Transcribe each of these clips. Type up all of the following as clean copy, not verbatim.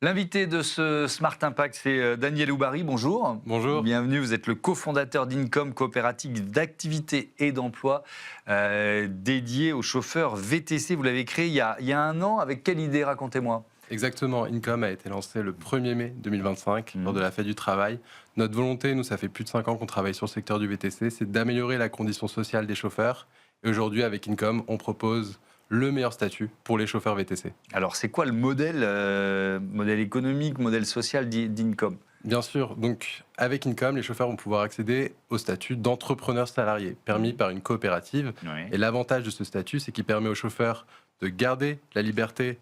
L'invité de ce Smart Impact, c'est Daniel Oubary. Bonjour. Bonjour. Bienvenue, vous êtes le cofondateur d'Incom, coopérative d'activité et d'emploi dédiée aux chauffeurs VTC. Vous l'avez créé il y a un an. Avec quelle idée? Racontez-moi. Exactement, Incom a été lancé le 1er mai 2025 lors de la fête du travail. Notre volonté, nous, ça fait plus de 5 ans qu'on travaille sur le secteur du VTC, c'est d'améliorer la condition sociale des chauffeurs. Et aujourd'hui, avec Incom, on propose le meilleur statut pour les chauffeurs VTC. Alors, c'est quoi le modèle économique, modèle social d'Incom? Bien sûr, donc avec Incom, les chauffeurs vont pouvoir accéder au statut d'entrepreneur salarié, permis par une coopérative. Oui. Et l'avantage de ce statut, c'est qu'il permet aux chauffeurs de garder la liberté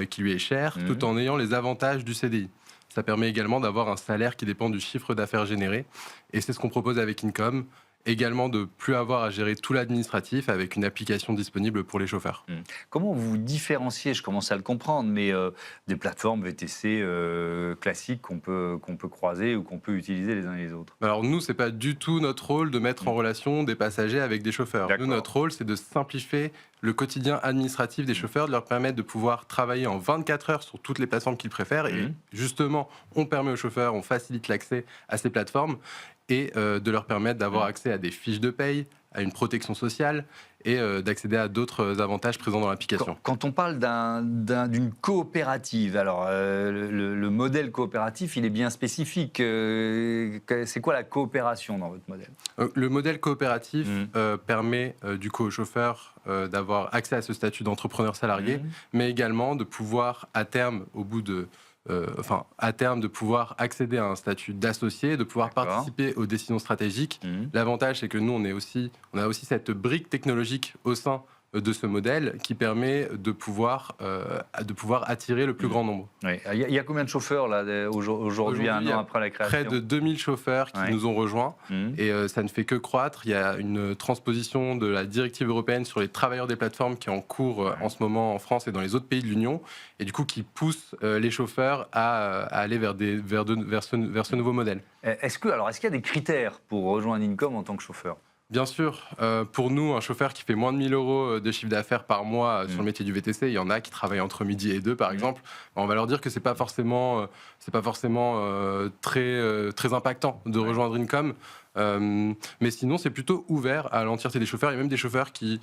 qui lui est chère, tout en ayant les avantages du CDI. Ça permet également d'avoir un salaire qui dépend du chiffre d'affaires généré. Et c'est ce qu'on propose avec Incom. Également de plus avoir à gérer tout l'administratif avec une application disponible pour les chauffeurs. Comment vous vous différenciez? Je commence à le comprendre, mais des plateformes VTC classiques qu'on peut croiser ou qu'on peut utiliser les uns et les autres. Alors nous, c'est pas du tout notre rôle de mettre en relation des passagers avec des chauffeurs. Nous, D'accord. notre rôle, c'est de simplifier le quotidien administratif des chauffeurs, de leur permettre de pouvoir travailler en 24 heures sur toutes les plateformes qu'ils préfèrent. Et justement, on permet aux chauffeurs, on facilite l'accès à ces plateformes et de leur permettre d'avoir accès à des fiches de paye, à une protection sociale et d'accéder à d'autres avantages présents dans l'application. Quand on parle d'une coopérative, alors le modèle coopératif, il est bien spécifique. C'est quoi la coopération dans votre modèle? Le modèle coopératif permet du coup aux chauffeurs d'avoir accès à ce statut d'entrepreneur salarié, mais également de pouvoir à terme, de pouvoir accéder à un statut d'associé, de pouvoir D'accord. participer aux décisions stratégiques. L'avantage, c'est que nous, on a aussi cette brique technologique au sein de ce modèle qui permet de pouvoir attirer le plus grand nombre. Oui. Il y a combien de chauffeurs là, aujourd'hui, un il y a an après la création? Près de 2000 chauffeurs qui nous ont rejoints et ça ne fait que croître. Il y a une transposition de la directive européenne sur les travailleurs des plateformes qui est en cours en ce moment en France et dans les autres pays de l'Union et du coup qui pousse les chauffeurs à aller vers ce nouveau modèle. Est-ce qu'il y a des critères pour rejoindre Incom en tant que chauffeur? Bien sûr, pour nous, un chauffeur qui fait moins de 1000 euros de chiffre d'affaires par mois sur le métier du VTC, il y en a qui travaillent entre midi et 2 par exemple, on va leur dire que c'est pas forcément très impactant de rejoindre Incom, mais sinon c'est plutôt ouvert à l'entièreté des chauffeurs. Il y a même des chauffeurs qui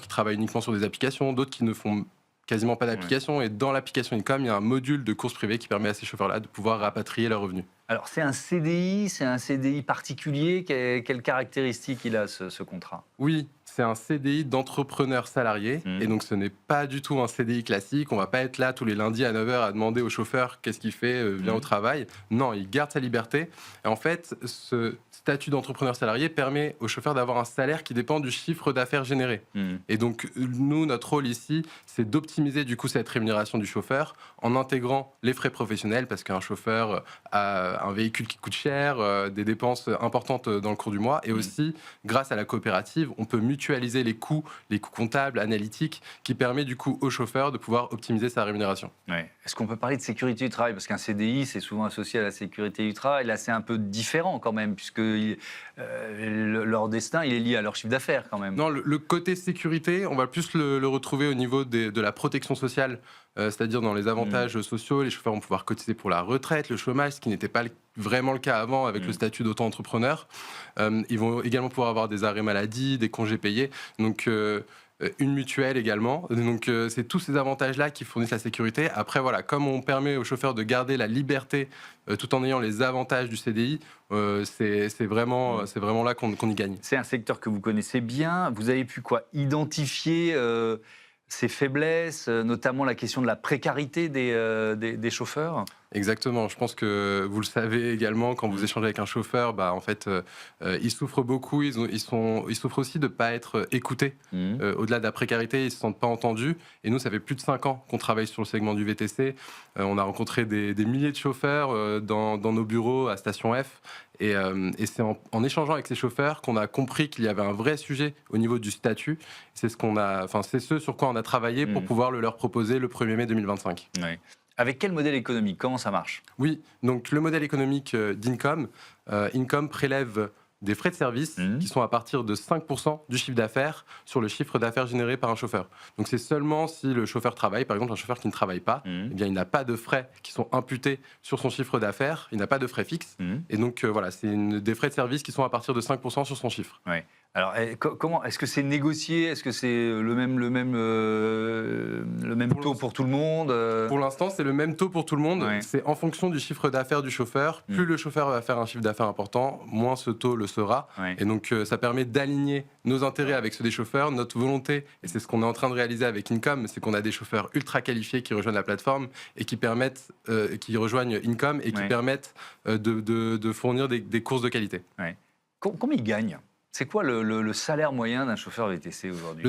travaillent uniquement sur des applications, d'autres qui ne font quasiment pas d'application, et dans l'application Incom, il y a un module de course privée qui permet à ces chauffeurs-là de pouvoir rapatrier leurs revenus. Alors c'est un CDI particulier. Quelles caractéristiques il a ce contrat? Oui, c'est un CDI d'entrepreneur salarié, et donc ce n'est pas du tout un CDI classique. On ne va pas être là tous les lundis à 9 heures à demander au chauffeur qu'est-ce qu'il fait, vient au travail. Non, il garde sa liberté. Et en fait, ce statut d'entrepreneur salarié permet au chauffeur d'avoir un salaire qui dépend du chiffre d'affaires généré. Et donc nous, notre rôle ici, c'est d'optimiser du coup cette rémunération du chauffeur en intégrant les frais professionnels, parce qu'un chauffeur a un véhicule qui coûte cher, des dépenses importantes dans le cours du mois, et aussi, grâce à la coopérative, on peut mutualiser les coûts comptables, analytiques, qui permet du coup au chauffeur de pouvoir optimiser sa rémunération. Ouais. Est-ce qu'on peut parler de sécurité du travail? Parce qu'un CDI, c'est souvent associé à la sécurité du travail. Là, c'est un peu différent quand même, puisque leur destin, il est lié à leur chiffre d'affaires quand même. Non, le côté sécurité, on va plus le retrouver au niveau de la protection sociale, c'est-à-dire dans les avantages sociaux. Les chauffeurs vont pouvoir cotiser pour la retraite, le chômage, ce qui n'était pas vraiment le cas avant avec le statut d'auto-entrepreneur. Ils vont également pouvoir avoir des arrêts maladie, des congés payés, donc une mutuelle également. Donc c'est tous ces avantages-là qui fournissent la sécurité. Après, voilà, comme on permet aux chauffeurs de garder la liberté tout en ayant les avantages du CDI, c'est vraiment là qu'on y gagne. C'est un secteur que vous connaissez bien. Vous avez pu identifier ses faiblesses, notamment la question de la précarité des chauffeurs? Exactement, je pense que vous le savez également, quand vous échangez avec un chauffeur, en fait, ils souffrent beaucoup, ils souffrent aussi de ne pas être écoutés. Au-delà de la précarité, ils ne se sentent pas entendus. Et nous, ça fait plus de 5 ans qu'on travaille sur le segment du VTC. On a rencontré des milliers de chauffeurs dans nos bureaux à Station F. Et c'est en échangeant avec ces chauffeurs qu'on a compris qu'il y avait un vrai sujet au niveau du statut. C'est ce sur quoi on a travaillé pour pouvoir le leur proposer le 1er mai 2025. Oui. Avec quel modèle économique? Comment ça marche? Oui, donc le modèle économique d'Incom, Incom prélève des frais de service qui sont à partir de 5% du chiffre d'affaires sur le chiffre d'affaires généré par un chauffeur. Donc c'est seulement si le chauffeur travaille, par exemple un chauffeur qui ne travaille pas, eh bien, il n'a pas de frais qui sont imputés sur son chiffre d'affaires, il n'a pas de frais fixes. Et donc voilà, c'est des frais de service qui sont à partir de 5% sur son chiffre. Ouais. Alors, comment est-ce que c'est négocié? Est-ce que c'est le même taux pour tout le monde? Pour l'instant, c'est le même taux pour tout le monde. Ouais. C'est en fonction du chiffre d'affaires du chauffeur. Plus le chauffeur va faire un chiffre d'affaires important, moins ce taux le sera. Ouais. Et donc, ça permet d'aligner nos intérêts avec ceux des chauffeurs. Notre volonté, et c'est ce qu'on est en train de réaliser avec Income, c'est qu'on a des chauffeurs ultra qualifiés qui rejoignent la plateforme et qui rejoignent Income et qui permettent de fournir des courses de qualité. Ouais. Combien ils gagnent? C'est quoi le salaire moyen d'un chauffeur VTC aujourd'hui?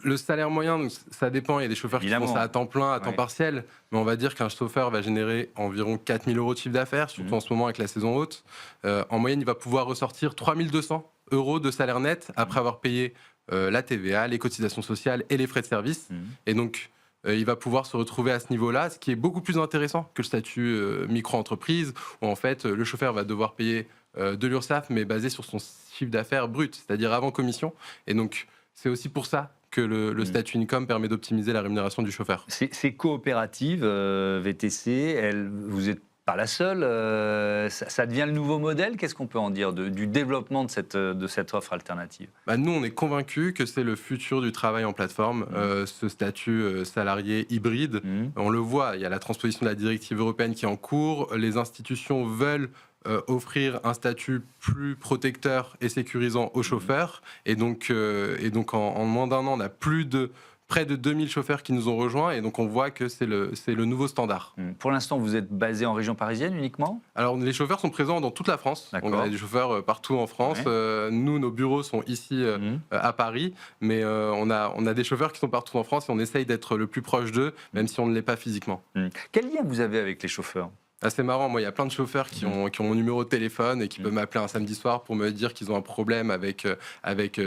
Le salaire moyen, donc, ça dépend. Il y a des chauffeurs qui font ça à temps plein, à temps partiel. Mais on va dire qu'un chauffeur va générer environ 4 000 € de chiffre d'affaires, surtout en ce moment avec la saison haute. En moyenne, il va pouvoir ressortir 3 200 € de salaire net après avoir payé la TVA, les cotisations sociales et les frais de service. Et donc, il va pouvoir se retrouver à ce niveau-là, ce qui est beaucoup plus intéressant que le statut micro-entreprise, où en fait, le chauffeur va devoir payer de l'URSSAF, mais basé sur son chiffre d'affaires brut, c'est-à-dire avant commission. Et donc, c'est aussi pour ça que le statut Income permet d'optimiser la rémunération du chauffeur. Ces coopératives VTC, vous n'êtes pas la seule. Ça devient le nouveau modèle. Qu'est-ce qu'on peut en dire du développement de cette offre alternative? Nous, on est convaincus que c'est le futur du travail en plateforme, ce statut salarié hybride. On le voit, il y a la transposition de la directive européenne qui est en cours. Les institutions veulent offrir un statut plus protecteur et sécurisant aux chauffeurs. Et donc en moins d'un an, on a près de 2000 chauffeurs qui nous ont rejoints. Et donc, on voit que c'est le nouveau standard. Pour l'instant, vous êtes basé en région parisienne uniquement? Alors, les chauffeurs sont présents dans toute la France. On a des chauffeurs partout en France. Ouais. Nous, nos bureaux sont ici à Paris. Mais on a des chauffeurs qui sont partout en France et on essaye d'être le plus proche d'eux, même si on ne l'est pas physiquement. Quel lien vous avez avec les chauffeurs? C'est marrant, moi il y a plein de chauffeurs qui ont mon numéro de téléphone et qui peuvent m'appeler un samedi soir pour me dire qu'ils ont un problème avec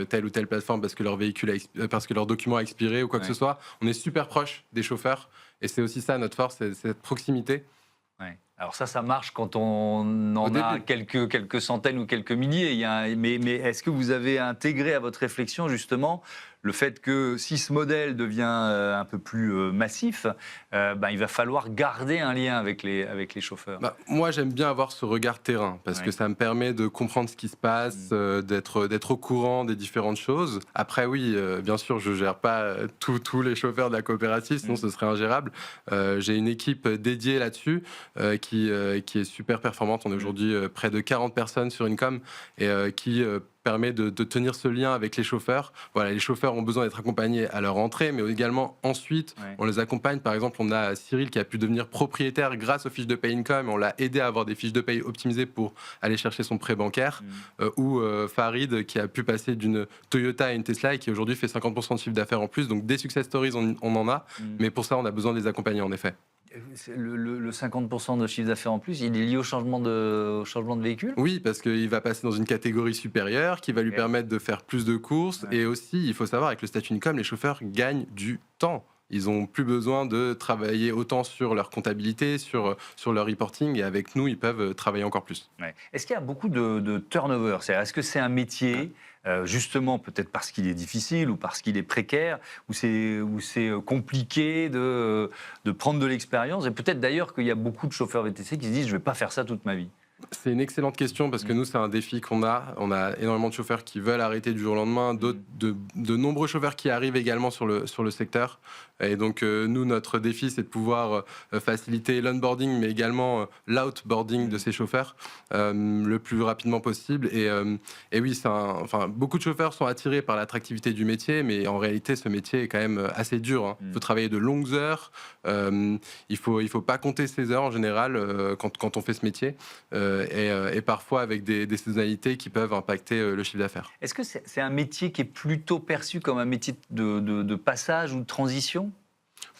telle ou telle plateforme parce que parce que leur document a expiré ou quoi que ce soit. On est super proche des chauffeurs et c'est aussi ça notre force, c'est cette proximité. Ouais. Alors ça marche quand on en a quelques centaines ou quelques milliers. Mais est-ce que vous avez intégré à votre réflexion justement le fait que si ce modèle devient un peu plus massif, il va falloir garder un lien avec les chauffeurs? Moi, j'aime bien avoir ce regard terrain parce que ça me permet de comprendre ce qui se passe, d'être au courant des différentes choses. Après, oui, bien sûr, je ne gère pas tous les chauffeurs de la coopérative, sinon ce serait ingérable. J'ai une équipe dédiée là-dessus qui est super performante. On est aujourd'hui près de 40 personnes sur Income et qui permet de tenir ce lien avec les chauffeurs. Voilà, les chauffeurs ont besoin d'être accompagnés à leur entrée, mais également ensuite, on les accompagne. Par exemple, on a Cyril qui a pu devenir propriétaire grâce aux fiches de paye Income. On l'a aidé à avoir des fiches de paye optimisées pour aller chercher son prêt bancaire. Ou Farid qui a pu passer d'une Toyota à une Tesla et qui aujourd'hui fait 50% de chiffre d'affaires en plus. Donc des success stories, on en a. Mais pour ça, on a besoin de les accompagner en effet. Le 50% de chiffre d'affaires en plus, il est lié au changement de véhicule? Oui, parce qu'il va passer dans une catégorie supérieure qui va lui permettre de faire plus de courses. Et aussi, il faut savoir, avec le statut Income, les chauffeurs gagnent du temps. Ils n'ont plus besoin de travailler autant sur leur comptabilité, sur leur reporting. Et avec nous, ils peuvent travailler encore plus. Ouais. Est-ce qu'il y a beaucoup de turnover? Est-ce que c'est un métier justement peut-être parce qu'il est difficile ou parce qu'il est précaire, où c'est compliqué de prendre de l'expérience, et peut-être d'ailleurs qu'il y a beaucoup de chauffeurs VTC qui se disent je ne vais pas faire ça toute ma vie? C'est une excellente question parce que nous, c'est un défi qu'on a. On a énormément de chauffeurs qui veulent arrêter du jour au lendemain, de nombreux chauffeurs qui arrivent également sur le secteur. Et donc, nous, notre défi, c'est de pouvoir faciliter l'onboarding, mais également l'outboarding de ces chauffeurs le plus rapidement possible. Et oui, beaucoup de chauffeurs sont attirés par l'attractivité du métier, mais en réalité, ce métier est quand même assez dur. Il faut travailler de longues heures. Il faut pas compter ses heures en général quand on fait ce métier. Et parfois avec des saisonnalités qui peuvent impacter le chiffre d'affaires. Est-ce que c'est un métier qui est plutôt perçu comme un métier de passage ou de transition?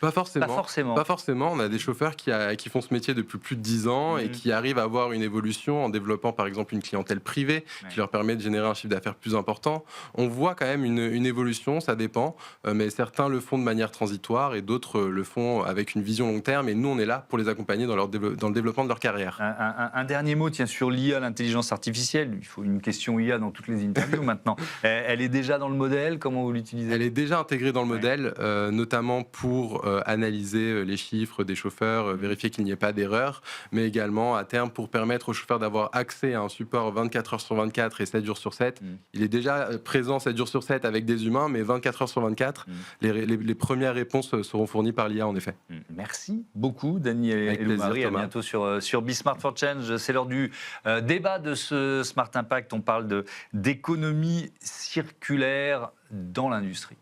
Pas forcément. Pas forcément. Pas forcément. On a des chauffeurs qui font ce métier depuis plus de 10 ans et qui arrivent à avoir une évolution en développant par exemple une clientèle privée qui leur permet de générer un chiffre d'affaires plus important. On voit quand même une évolution, ça dépend, mais certains le font de manière transitoire et d'autres le font avec une vision long terme et nous on est là pour les accompagner dans le développement de leur carrière. Un dernier mot tiens, sur l'IA, l'intelligence artificielle. Il faut une question IA dans toutes les interviews maintenant. Elle est déjà dans le modèle, comment vous l'utilisez? Elle est déjà intégrée dans le modèle, notamment pour analyser les chiffres des chauffeurs, vérifier qu'il n'y ait pas d'erreur, mais également à terme pour permettre aux chauffeurs d'avoir accès à un support 24 heures sur 24 et 7 jours sur 7. Il est déjà présent 7 jours sur 7 avec des humains, mais 24 heures sur 24, les premières réponses seront fournies par l'IA en effet. Merci beaucoup Dany Elhoumary, à bientôt sur Be Smart for Change. C'est l'heure du débat de ce Smart Impact. On parle d'économie circulaire dans l'industrie.